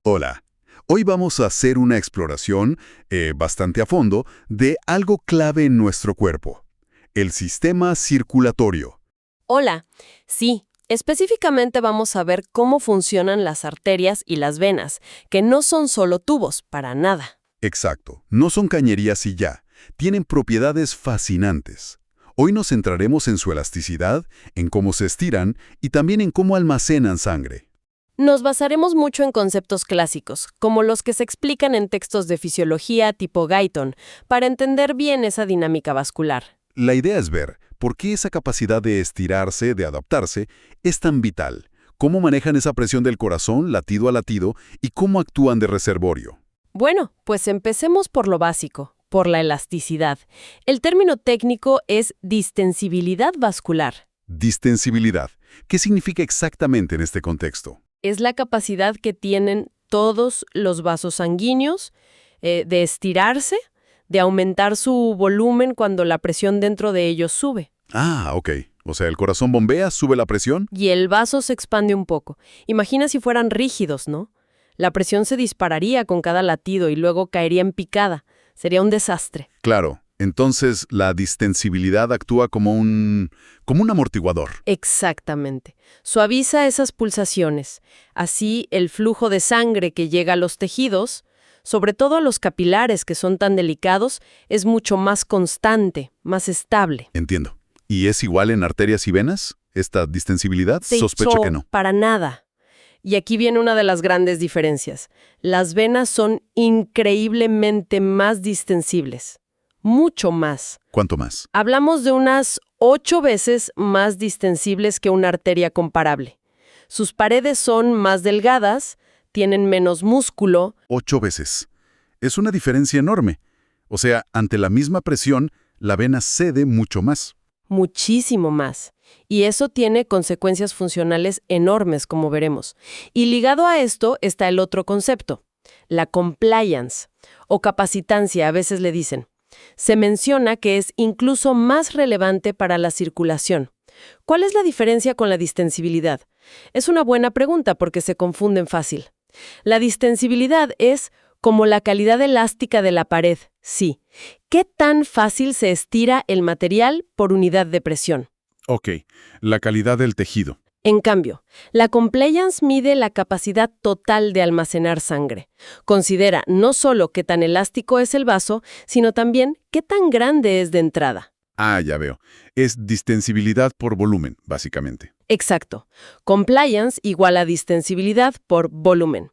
Hola. Hoy vamos a hacer una exploración bastante a fondo de algo clave en nuestro cuerpo, el sistema circulatorio. Hola, sí, específicamente vamos a ver cómo funcionan las arterias y las venas, que no son solo tubos, para nada. Exacto, no son cañerías y ya, tienen propiedades fascinantes. Hoy nos centraremos en su elasticidad, en cómo se estiran y también en cómo almacenan sangre. Nos basaremos mucho en conceptos clásicos, como los que se explican en textos de fisiología tipo Guyton, para entender bien esa dinámica vascular. La idea es ver por qué esa capacidad de estirarse, de adaptarse, es tan vital, cómo manejan esa presión del corazón latido a latido y cómo actúan de reservorio. Bueno, pues empecemos por lo básico, por la elasticidad. El término técnico es distensibilidad vascular. Distensibilidad. ¿Qué significa exactamente en este contexto? Es la capacidad que tienen todos los vasos sanguíneos de estirarse, de aumentar su volumen cuando la presión dentro de ellos sube. Ah, ok. O sea, el corazón bombea, sube la presión. Y el vaso se expande un poco. Imagina si fueran rígidos, ¿no? La presión se dispararía con cada latido y luego caería en picada. Sería un desastre. Claro. Entonces, la distensibilidad actúa como un amortiguador. Exactamente. Suaviza esas pulsaciones. Así, el flujo de sangre que llega a los tejidos, sobre todo a los capilares que son tan delicados, es mucho más constante, más estable. Entiendo. ¿Y es igual en arterias y venas? ¿Esta distensibilidad? De Sospecho hecho, que no. para nada. Y aquí viene una de las grandes diferencias. Las venas son increíblemente más distensibles. Mucho más. ¿Cuánto más? Hablamos de unas 8 veces más distensibles que una arteria comparable. Sus paredes son más delgadas, tienen menos músculo. 8 veces. Es una diferencia enorme. O sea, ante la misma presión, la vena cede mucho más. Muchísimo más. Y eso tiene consecuencias funcionales enormes, como veremos. Y ligado a esto está el otro concepto, la compliance, o capacitancia, a veces le dicen. Se menciona que es incluso más relevante para la circulación. ¿Cuál es la diferencia con la distensibilidad? Es una buena pregunta porque se confunden fácil. La distensibilidad es como la calidad elástica de la pared, sí. ¿Qué tan fácil se estira el material por unidad de presión? Ok, la calidad del tejido. En cambio, la compliance mide la capacidad total de almacenar sangre. Considera no solo qué tan elástico es el vaso, sino también qué tan grande es de entrada. Ah, ya veo. Es distensibilidad por volumen, básicamente. Exacto. Compliance igual a distensibilidad por volumen.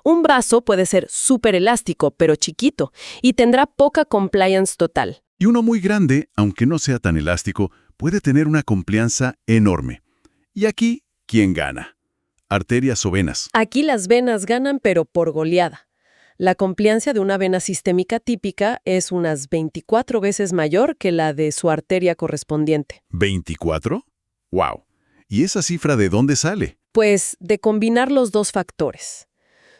Un vaso puede ser súper elástico, pero chiquito, y tendrá poca compliance total. Y uno muy grande, aunque no sea tan elástico, puede tener una complianza enorme. Y aquí, ¿quién gana? ¿Arterias o venas? Aquí las venas ganan, pero por goleada. La compliancia de una vena sistémica típica es unas 24 veces mayor que la de su arteria correspondiente. ¿24? ¡Wow! ¿Y esa cifra de dónde sale? Pues de combinar los dos factores.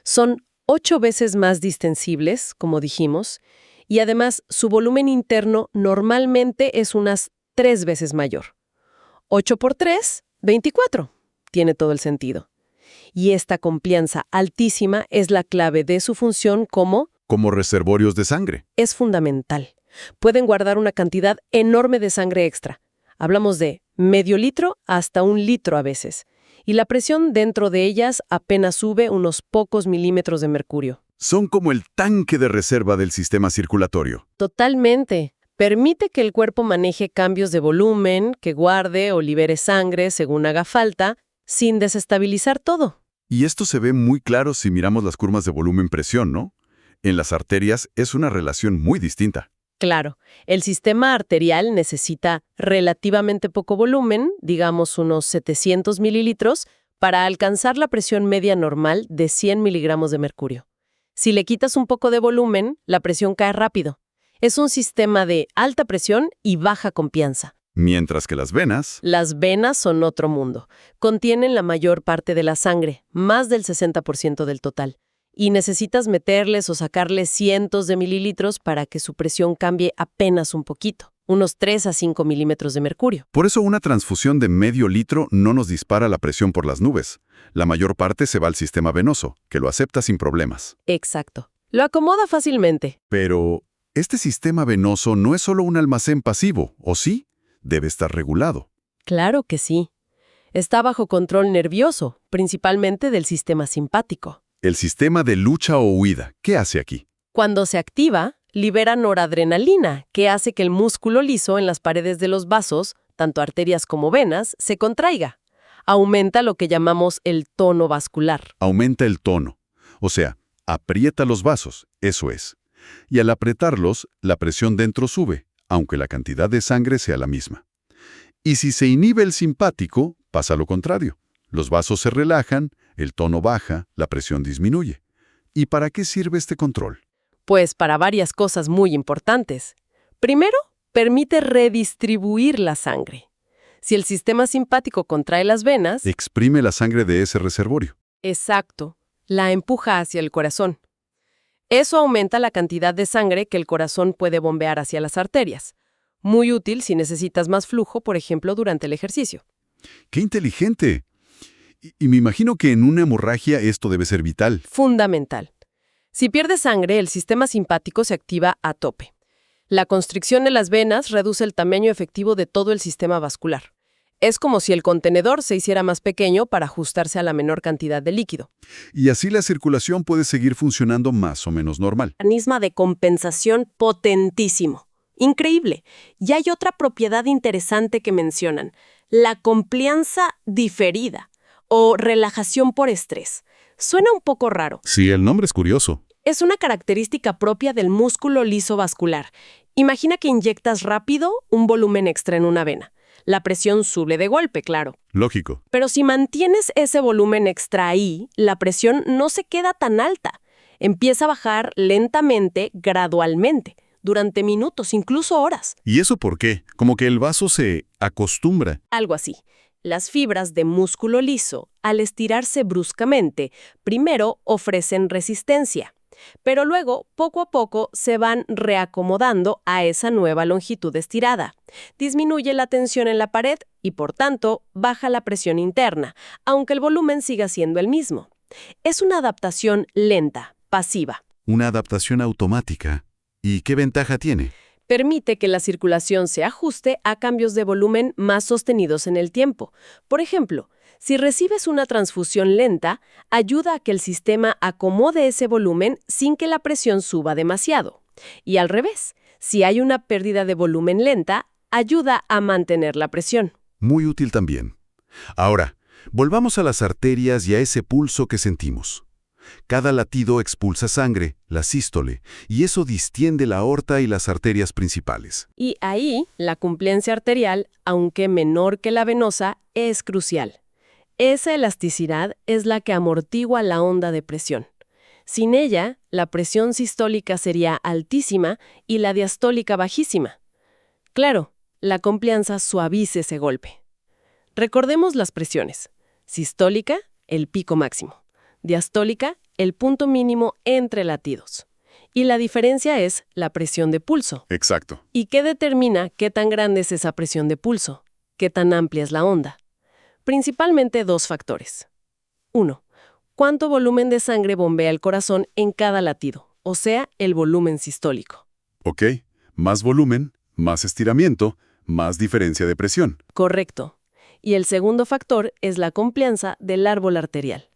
Son 8 veces más distensibles, como dijimos, y además su volumen interno normalmente es unas 3 veces mayor. 8 por 3, 24. Tiene todo el sentido. Y esta complianza altísima es la clave de su función como Reservorios de sangre. es fundamental. Pueden guardar una cantidad enorme de sangre extra. Hablamos de medio litro hasta 1 litro a veces. Y la presión dentro de ellas apenas sube unos pocos milímetros de mercurio. Son como el tanque de reserva del sistema circulatorio. Totalmente. Permite que el cuerpo maneje cambios de volumen, que guarde o libere sangre según haga falta, sin desestabilizar todo. Y esto se ve muy claro si miramos las curvas de volumen-presión, ¿no? En las arterias es una relación muy distinta. Claro, el sistema arterial necesita relativamente poco volumen, digamos unos 700 mililitros, para alcanzar la presión media normal de 100 miligramos de mercurio. Si le quitas un poco de volumen, la presión cae rápido. Es un sistema de alta presión y baja complianza. Mientras que las venas... Las venas son otro mundo. Contienen la mayor parte de la sangre, más del 60% del total. Y necesitas meterles o sacarles cientos de mililitros para que su presión cambie apenas un poquito. unos 3 a 5 milímetros de mercurio. Por eso una transfusión de medio litro no nos dispara la presión por las nubes. La mayor parte se va al sistema venoso, que lo acepta sin problemas. Exacto. Lo acomoda fácilmente. Pero, este sistema venoso no es solo un almacén pasivo, ¿o sí? Debe estar regulado. Claro que sí. Está bajo control nervioso, principalmente del sistema simpático. El sistema de lucha o huida, ¿qué hace aquí? Cuando se activa, libera noradrenalina, que hace que el músculo liso en las paredes de los vasos, tanto arterias como venas, se contraiga. Aumenta lo que llamamos el tono vascular. Aumenta el tono. O sea, aprieta los vasos, eso es. Y al apretarlos, la presión dentro sube, aunque la cantidad de sangre sea la misma. Y si se inhibe el simpático, pasa lo contrario. Los vasos se relajan, el tono baja, la presión disminuye. ¿Y para qué sirve este control? Pues para varias cosas muy importantes. Primero, permite redistribuir la sangre. Si el sistema simpático contrae las venas... Exprime la sangre de ese reservorio. Exacto. La empuja hacia el corazón. Eso aumenta la cantidad de sangre que el corazón puede bombear hacia las arterias. Muy útil si necesitas más flujo, por ejemplo, durante el ejercicio. ¡Qué inteligente! Y me imagino que en una hemorragia esto debe ser vital. Fundamental. Si pierde sangre, el sistema simpático se activa a tope. La constricción de las venas reduce el tamaño efectivo de todo el sistema vascular. Es como si el contenedor se hiciera más pequeño para ajustarse a la menor cantidad de líquido. Y así la circulación puede seguir funcionando más o menos normal. Mecanismo de compensación potentísimo. Increíble. Y hay otra propiedad interesante que mencionan, la complianza diferida o relajación por estrés. Suena un poco raro. Sí, el nombre es curioso. Es una característica propia del músculo liso vascular. Imagina que inyectas rápido un volumen extra en una vena. La presión sube de golpe, claro. Lógico. Pero si mantienes ese volumen extra ahí, la presión no se queda tan alta. Empieza a bajar lentamente, gradualmente, durante minutos, incluso horas. ¿Y eso por qué? Como que el vaso se acostumbra. Algo así. Las fibras de músculo liso, al estirarse bruscamente, primero ofrecen resistencia, pero luego, poco a poco, se van reacomodando a esa nueva longitud estirada. Disminuye la tensión en la pared y, por tanto, baja la presión interna, aunque el volumen siga siendo el mismo. Es una adaptación lenta, pasiva. Una adaptación automática. ¿Y qué ventaja tiene? Permite que la circulación se ajuste a cambios de volumen más sostenidos en el tiempo. Por ejemplo, si recibes una transfusión lenta, ayuda a que el sistema acomode ese volumen sin que la presión suba demasiado. Y al revés, si hay una pérdida de volumen lenta, ayuda a mantener la presión. Muy útil también. Ahora, volvamos a las arterias y a ese pulso que sentimos. Cada latido expulsa sangre, la sístole, y eso distiende la aorta y las arterias principales. Y ahí, la compliancia arterial, aunque menor que la venosa, es crucial. Esa elasticidad es la que amortigua la onda de presión. Sin ella, la presión sistólica sería altísima y la diastólica bajísima. Claro, la complianza suaviza ese golpe. Recordemos las presiones. Sistólica, el pico máximo. Diastólica, el punto mínimo entre latidos. Y la diferencia es la presión de pulso. Exacto. ¿Y qué determina qué tan grande es esa presión de pulso? ¿Qué tan amplia es la onda? Principalmente dos factores. 1. ¿Cuánto volumen de sangre bombea el corazón en cada latido? O sea, el volumen sistólico. Ok, más volumen, más estiramiento, más diferencia de presión. Correcto. Y el segundo factor es la complianza del árbol arterial.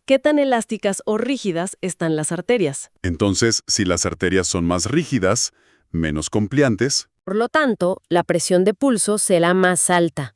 ¿Qué tan elásticas o rígidas están las arterias? Entonces, si las arterias son más rígidas, menos compliantes. Por lo tanto, la presión de pulso será más alta.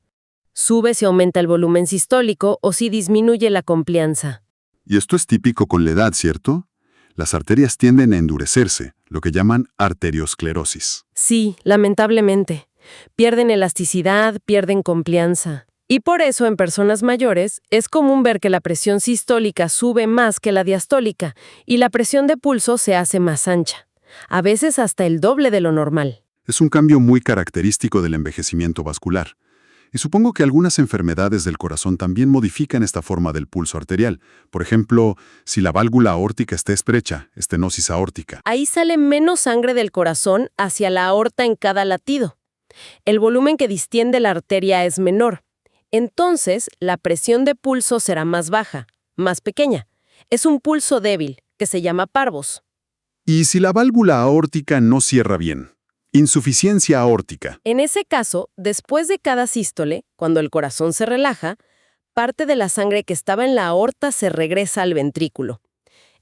Sube si aumenta el volumen sistólico o si disminuye la complianza. Y esto es típico con la edad, ¿cierto? Las arterias tienden a endurecerse, lo que llaman arteriosclerosis. Sí, lamentablemente. Pierden elasticidad, pierden complianza. Y por eso en personas mayores es común ver que la presión sistólica sube más que la diastólica y la presión de pulso se hace más ancha, a veces hasta el doble de lo normal. Es un cambio muy característico del envejecimiento vascular. Y supongo que algunas enfermedades del corazón también modifican esta forma del pulso arterial. Por ejemplo, si la válvula aórtica está estrecha, estenosis aórtica. Ahí sale menos sangre del corazón hacia la aorta en cada latido. El volumen que distiende la arteria es menor. Entonces, la presión de pulso será más baja, más pequeña. Es un pulso débil, que se llama parvos. ¿Y si la válvula aórtica no cierra bien? Insuficiencia aórtica. En ese caso, después de cada sístole, cuando el corazón se relaja, parte de la sangre que estaba en la aorta se regresa al ventrículo.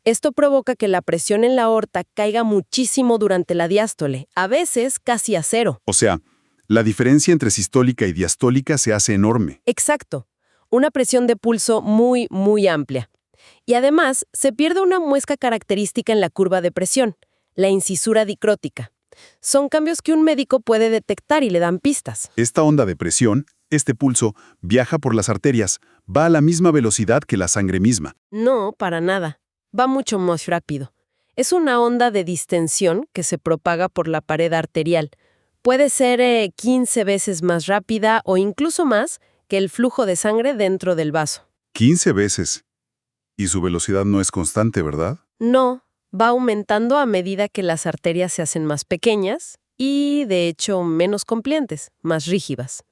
Esto provoca que la presión en la aorta caiga muchísimo durante la diástole, a veces casi a cero. O sea, la diferencia entre sistólica y diastólica se hace enorme. Exacto. Una presión de pulso muy, muy amplia. Y además, se pierde una muesca característica en la curva de presión, la incisura dicrótica. Son cambios que un médico puede detectar y le dan pistas. Esta onda de presión, este pulso, viaja por las arterias, va a la misma velocidad que la sangre misma. No, para nada. Va mucho más rápido. Es una onda de distensión que se propaga por la pared arterial. Puede ser 15 veces más rápida o incluso más que el flujo de sangre dentro del vaso. 15 veces. Y su velocidad no es constante, ¿verdad? No, va aumentando a medida que las arterias se hacen más pequeñas y, de hecho, menos complientes, más rígidas.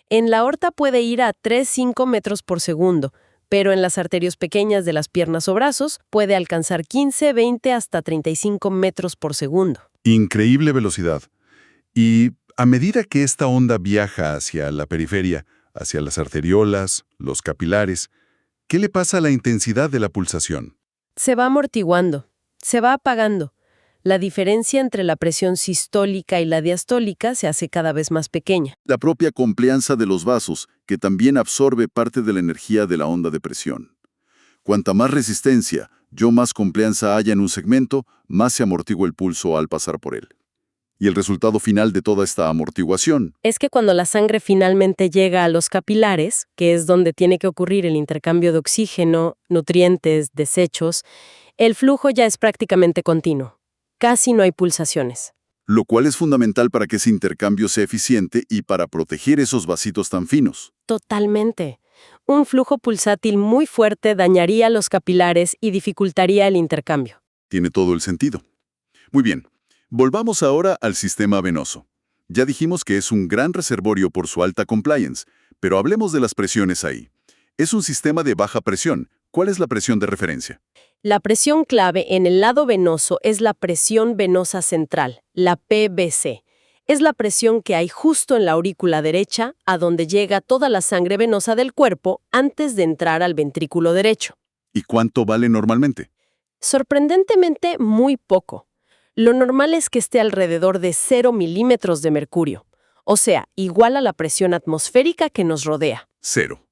En la aorta puede ir a 3-5 metros por segundo, pero en las arterias pequeñas de las piernas o brazos puede alcanzar 15, 20 hasta 35 metros por segundo. Increíble velocidad. Y a medida que esta onda viaja hacia la periferia, hacia las arteriolas, los capilares, ¿qué le pasa a la intensidad de la pulsación? Se va amortiguando, se va apagando. La diferencia entre la presión sistólica y la diastólica se hace cada vez más pequeña. La propia complianza de los vasos, que también absorbe parte de la energía de la onda de presión. Cuanta más resistencia, más complianza haya en un segmento, más se amortigua el pulso al pasar por él. Y el resultado final de toda esta amortiguación Es que cuando la sangre finalmente llega a los capilares, que es donde tiene que ocurrir el intercambio de oxígeno, nutrientes, desechos, el flujo ya es prácticamente continuo. Casi no hay pulsaciones. lo cual es fundamental para que ese intercambio sea eficiente y para proteger esos vasitos tan finos. Totalmente. Un flujo pulsátil muy fuerte dañaría los capilares y dificultaría el intercambio. Tiene todo el sentido. Muy bien, volvamos ahora al sistema venoso. Ya dijimos que es un gran reservorio por su alta compliance, pero hablemos de las presiones ahí. Es un sistema de baja presión. ¿Cuál es la presión de referencia? La presión clave en el lado venoso es la presión venosa central, la PVC. Es la presión que hay justo en la aurícula derecha, a donde llega toda la sangre venosa del cuerpo antes de entrar al ventrículo derecho. ¿Y cuánto vale normalmente? Sorprendentemente, muy poco. Lo normal es que esté alrededor de 0 milímetros de mercurio, o sea, igual a la presión atmosférica que nos rodea. 0.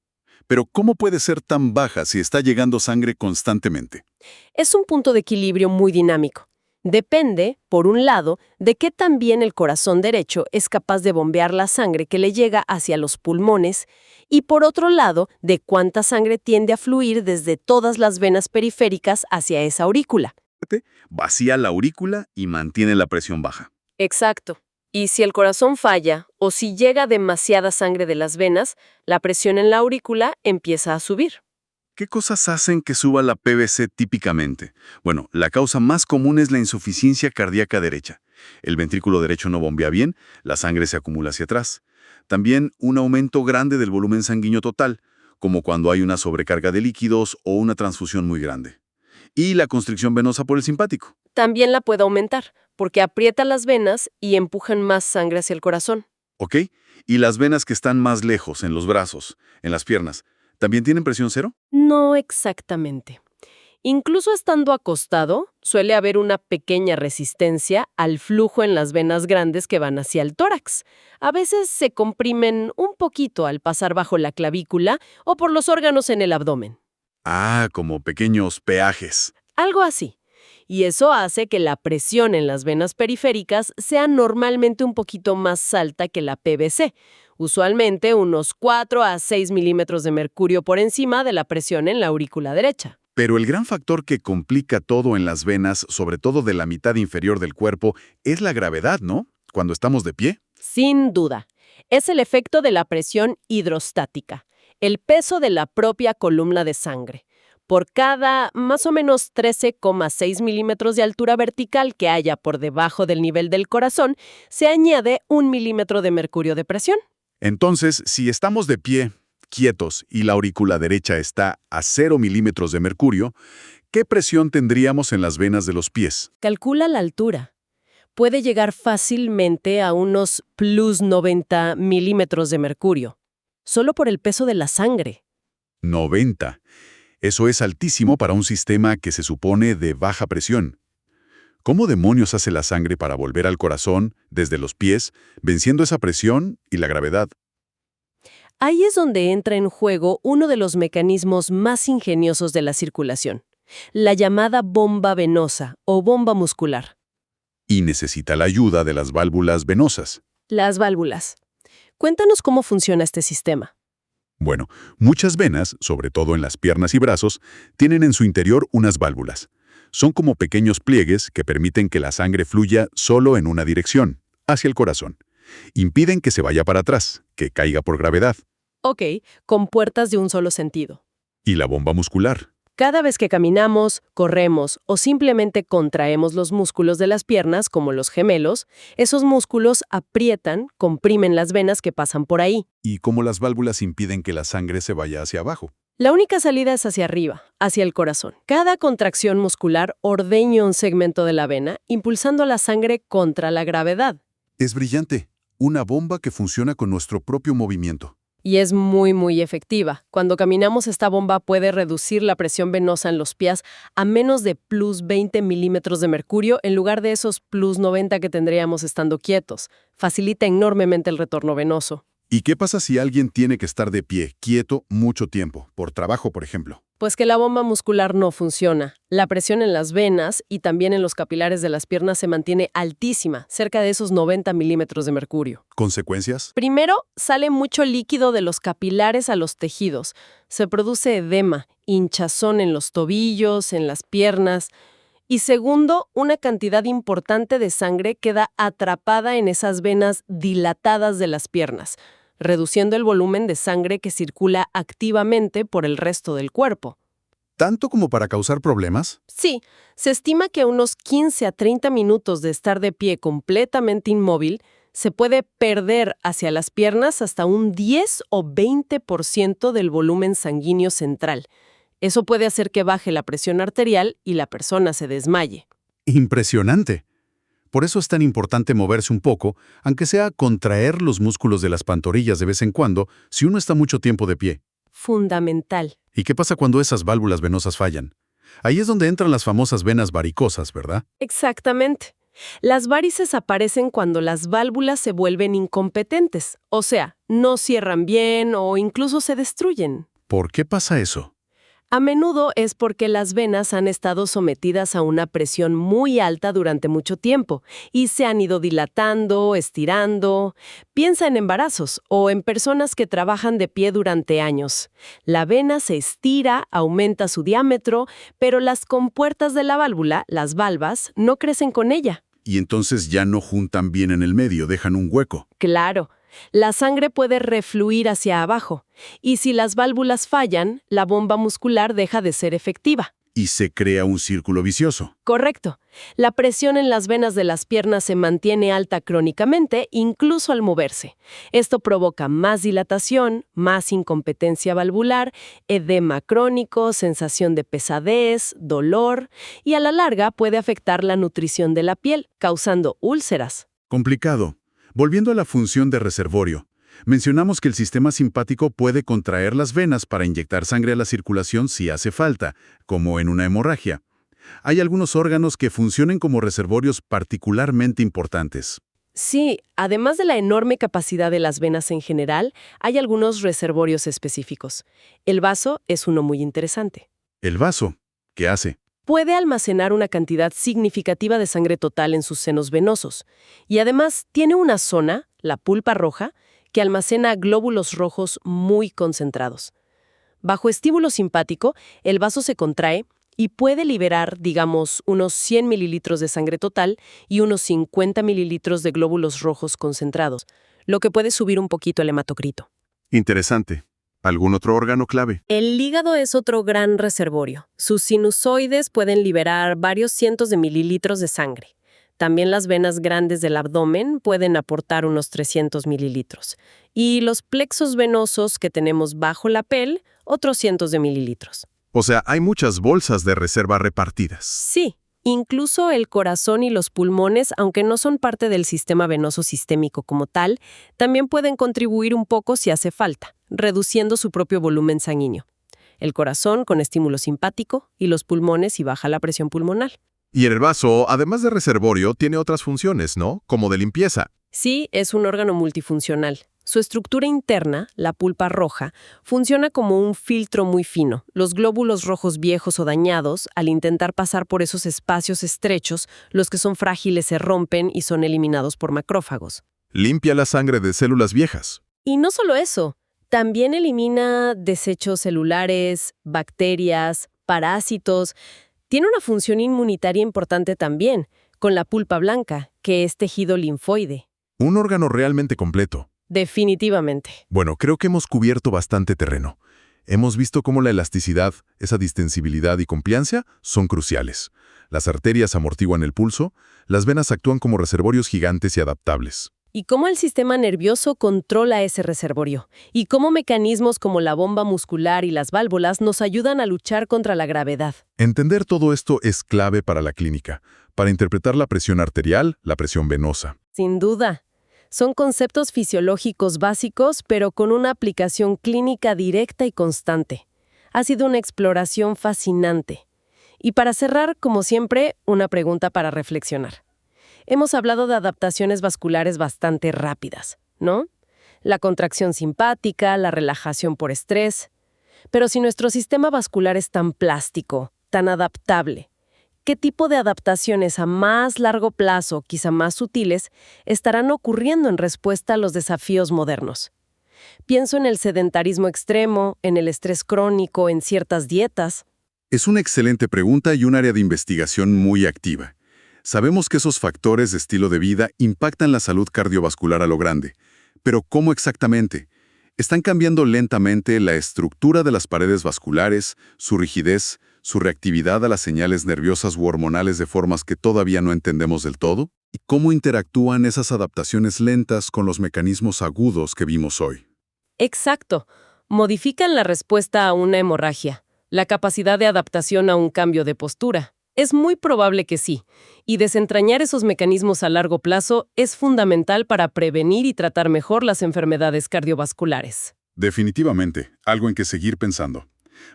Pero ¿cómo puede ser tan baja si está llegando sangre constantemente? Es un punto de equilibrio muy dinámico. Depende, por un lado, de qué tan bien el corazón derecho es capaz de bombear la sangre que le llega hacia los pulmones y, por otro lado, de cuánta sangre tiende a fluir desde todas las venas periféricas hacia esa aurícula. Vacía la aurícula y mantiene la presión baja. Exacto. Y si el corazón falla o si llega demasiada sangre de las venas, la presión en la aurícula empieza a subir. ¿Qué cosas hacen que suba la PVC típicamente? Bueno, la causa más común es la insuficiencia cardíaca derecha. El ventrículo derecho no bombea bien, la sangre se acumula hacia atrás. También un aumento grande del volumen sanguíneo total, como cuando hay una sobrecarga de líquidos o una transfusión muy grande. Y la constricción venosa por el simpático. También la puede aumentar, porque aprieta las venas y empujan más sangre hacia el corazón. ¿Ok? Y las venas que están más lejos, en los brazos, en las piernas, ¿también tienen presión cero? No exactamente. Incluso estando acostado, suele haber una pequeña resistencia al flujo en las venas grandes que van hacia el tórax. A veces se comprimen un poquito al pasar bajo la clavícula o por los órganos en el abdomen. Ah, como pequeños peajes. Algo así. Y eso hace que la presión en las venas periféricas sea normalmente un poquito más alta que la PVC, usualmente unos 4 a 6 milímetros de mercurio por encima de la presión en la aurícula derecha. Pero el gran factor que complica todo en las venas, sobre todo de la mitad inferior del cuerpo, es la gravedad, ¿no? Cuando estamos de pie. Sin duda. Es el efecto de la presión hidrostática, el peso de la propia columna de sangre. Por cada más o menos 13,6 milímetros de altura vertical que haya por debajo del nivel del corazón, se añade 1 milímetro de mercurio de presión. Entonces, si estamos de pie, quietos, y la aurícula derecha está a 0 milímetros de mercurio, ¿qué presión tendríamos en las venas de los pies? Calcula la altura. Puede llegar fácilmente a unos plus 90 milímetros de mercurio, solo por el peso de la sangre. 90. Eso es altísimo para un sistema que se supone de baja presión. ¿Cómo demonios hace la sangre para volver al corazón, desde los pies, venciendo esa presión y la gravedad? Ahí es donde entra en juego uno de los mecanismos más ingeniosos de la circulación, la llamada bomba venosa o bomba muscular. Y necesita la ayuda de las válvulas venosas. Las válvulas. Cuéntanos cómo funciona este sistema. Bueno, muchas venas, sobre todo en las piernas y brazos, tienen en su interior unas válvulas. Son como pequeños pliegues que permiten que la sangre fluya solo en una dirección, hacia el corazón. Impiden que se vaya para atrás, que caiga por gravedad. Ok, con puertas de un solo sentido. Y la bomba muscular. Cada vez que caminamos, corremos o simplemente contraemos los músculos de las piernas, como los gemelos, esos músculos aprietan, comprimen las venas que pasan por ahí. Y cómo las válvulas impiden que la sangre se vaya hacia abajo. La única salida es hacia arriba, hacia el corazón. Cada contracción muscular ordeña un segmento de la vena, impulsando la sangre contra la gravedad. Es brillante. Una bomba que funciona con nuestro propio movimiento. Y es muy efectiva. Cuando caminamos, esta bomba puede reducir la presión venosa en los pies a menos de plus 20 milímetros de mercurio en lugar de esos plus 90 que tendríamos estando quietos. Facilita enormemente el retorno venoso. ¿Y qué pasa si alguien tiene que estar de pie, quieto, mucho tiempo, por trabajo, por ejemplo? Pues que la bomba muscular no funciona. La presión en las venas y también en los capilares de las piernas se mantiene altísima, cerca de esos 90 milímetros de mercurio. ¿Consecuencias? Primero, sale mucho líquido de los capilares a los tejidos. Se produce edema, hinchazón en los tobillos, en las piernas. Y segundo, una cantidad importante de sangre queda atrapada en esas venas dilatadas de las piernas, reduciendo el volumen de sangre que circula activamente por el resto del cuerpo. ¿Tanto como para causar problemas? Sí, se estima que unos 15 a 30 minutos de estar de pie completamente inmóvil se puede perder hacia las piernas hasta un 10 o 20% del volumen sanguíneo central. Eso puede hacer que baje la presión arterial y la persona se desmaye. Impresionante. Por eso es tan importante moverse un poco, aunque sea contraer los músculos de las pantorrillas de vez en cuando, si uno está mucho tiempo de pie. Fundamental. ¿Y qué pasa cuando esas válvulas venosas fallan? Ahí es donde entran las famosas venas varicosas, ¿verdad? Exactamente. Las varices aparecen cuando las válvulas se vuelven incompetentes, o sea, no cierran bien o incluso se destruyen. ¿Por qué pasa eso? A menudo es porque las venas han estado sometidas a una presión muy alta durante mucho tiempo y se han ido dilatando, estirando. Piensa en embarazos o en personas que trabajan de pie durante años. La vena se estira, aumenta su diámetro, pero las compuertas de la válvula, las valvas, no crecen con ella. Y entonces ya no juntan bien en el medio, dejan un hueco. Claro. La sangre puede refluir hacia abajo, y si las válvulas fallan, la bomba muscular deja de ser efectiva. Y se crea un círculo vicioso. Correcto. La presión en las venas de las piernas se mantiene alta crónicamente, incluso al moverse. Esto provoca más dilatación, más incompetencia valvular, edema crónico, sensación de pesadez, dolor, y a la larga puede afectar la nutrición de la piel, causando úlceras. Complicado. Volviendo a la función de reservorio, mencionamos que el sistema simpático puede contraer las venas para inyectar sangre a la circulación si hace falta, como en una hemorragia. Hay algunos órganos que funcionen como reservorios particularmente importantes. Sí, además de la enorme capacidad de las venas en general, hay algunos reservorios específicos. El vaso es uno muy interesante. El vaso, ¿qué hace? Puede almacenar una cantidad significativa de sangre total en sus senos venosos. Y además tiene una zona, la pulpa roja, que almacena glóbulos rojos muy concentrados. Bajo estímulo simpático, el vaso se contrae y puede liberar, digamos, unos 100 mililitros de sangre total y unos 50 mililitros de glóbulos rojos concentrados, lo que puede subir un poquito el hematocrito. Interesante. ¿Algún otro órgano clave? El hígado es otro gran reservorio. Sus sinusoides pueden liberar varios cientos de mililitros de sangre. También las venas grandes del abdomen pueden aportar unos 300 mililitros. Y los plexos venosos que tenemos bajo la piel, otros cientos de mililitros. O sea, hay muchas bolsas de reserva repartidas. Sí, incluso el corazón y los pulmones, aunque no son parte del sistema venoso sistémico como tal, también pueden contribuir un poco si hace falta, reduciendo su propio volumen sanguíneo. El corazón con estímulo simpático y los pulmones si baja la presión pulmonar. Y el vaso, además de reservorio, tiene otras funciones, ¿no? Como de limpieza. Sí, es un órgano multifuncional. Su estructura interna, la pulpa roja, funciona como un filtro muy fino. Los glóbulos rojos viejos o dañados, al intentar pasar por esos espacios estrechos, los que son frágiles se rompen y son eliminados por macrófagos. Limpia la sangre de células viejas. Y no solo eso, también elimina desechos celulares, bacterias, parásitos. Tiene una función inmunitaria importante también, con la pulpa blanca, que es tejido linfoide. Un órgano realmente completo. Definitivamente. Bueno, creo que hemos cubierto bastante terreno. Hemos visto cómo la elasticidad, esa distensibilidad y compliancia son cruciales. Las arterias amortiguan el pulso, las venas actúan como reservorios gigantes y adaptables. Y cómo el sistema nervioso controla ese reservorio. Y cómo mecanismos como la bomba muscular y las válvulas nos ayudan a luchar contra la gravedad. Entender todo esto es clave para la clínica, para interpretar la presión arterial, la presión venosa. Sin duda. Son conceptos fisiológicos básicos, pero con una aplicación clínica directa y constante. Ha sido una exploración fascinante. Y para cerrar, como siempre, una pregunta para reflexionar. Hemos hablado de adaptaciones vasculares bastante rápidas, ¿no? La contracción simpática, la relajación por estrés. Pero si nuestro sistema vascular es tan plástico, tan adaptable, ¿qué tipo de adaptaciones a más largo plazo, quizá más sutiles, estarán ocurriendo en respuesta a los desafíos modernos? Pienso en el sedentarismo extremo, en el estrés crónico, en ciertas dietas. Es una excelente pregunta y un área de investigación muy activa. Sabemos que esos factores de estilo de vida impactan la salud cardiovascular a lo grande. Pero ¿cómo exactamente? Están cambiando lentamente la estructura de las paredes vasculares, su rigidez, su reactividad a las señales nerviosas u hormonales de formas que todavía no entendemos del todo. ¿Y cómo interactúan esas adaptaciones lentas con los mecanismos agudos que vimos hoy? Exacto. Modifican la respuesta a una hemorragia, la capacidad de adaptación a un cambio de postura. Es muy probable que sí, y desentrañar esos mecanismos a largo plazo es fundamental para prevenir y tratar mejor las enfermedades cardiovasculares. Definitivamente, algo en que seguir pensando.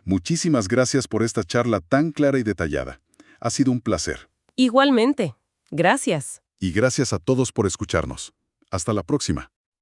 Muchísimas gracias por esta charla tan clara y detallada. Ha sido un placer. Igualmente. Gracias. Y gracias a todos por escucharnos. Hasta la próxima.